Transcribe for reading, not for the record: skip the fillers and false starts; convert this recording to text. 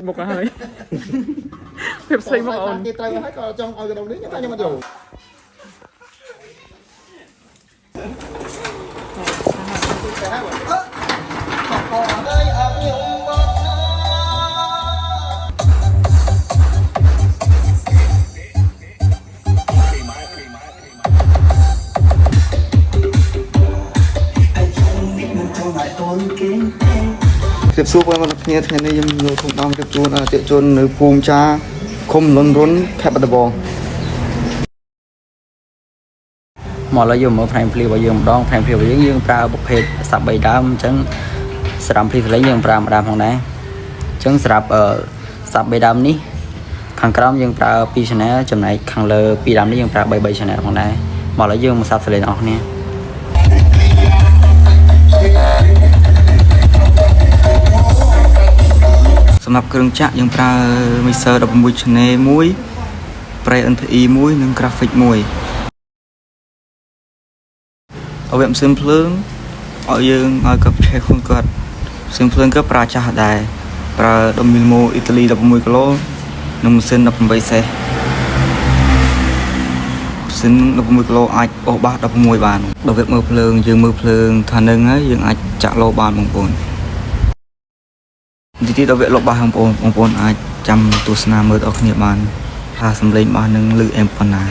Facebook ហើយភាពស្រីមកអូនគេត្រូវហើយក៏ចង់ឲ្យក្រុមនេះតែខ្ញុំអត់យកជិបសួរបងប្អូនគ្នាថ្ងៃនេះខ្ញុំយកធំដងជិបជួនជិបជួននៅភូមិចាឃុំលន់រុនខេត្តបាត់ដំបងមកឡើយយើងមើលផ្នែកភ្លៀរបស់យើងម្ដងផ្នែកភ្លៀរបស់យើងប្រើប្រភេទសាប់3ដើមអញ្ចឹងស្រាប់ភ្លៀសលេងយើងប្រើម្ដងផងដែរអញ្ចឹងស្រាប់សាប់3ដើមនេះខាងក្រោមយើងប្រើ2 channel ចំណែកខាងលើ2ដើមនេះយើងប្រើ3 channel ផងដែរមកឡើយយើងមកសាប់សលេងអស់គ្នាសម្រាប់គ្រឿងចាក់យើងប្រើ mixer 16 channel 1 pre NTE 1និង graphic 1ឲ្យវាម៉ាស៊ីនភ្លើងឲ្យយើងឲ្យគាត់ឆេះខ្លួនគាត់ម៉ាស៊ីនភ្លើងក៏ប្រើចាស់ដែរប្រើ10 mm អ៊ីតាលី16គីឡូនិងម៉ាស៊ីន18សេសម៉ាស៊ីន16គីឡូអាចអូសបាស16បានដល់វាមើលភ្លើងយើងមើលភ្លើងថានឹងហើយយើងអាចចាក់លោបានបងប្អូនទីទីដល់វាលុបបាសបងប្អូនអាចចាំទស្សនាមើលដល់គ្នាបានថាសំឡេងបាសនឹងលឺអេមប៉ុណ្ណា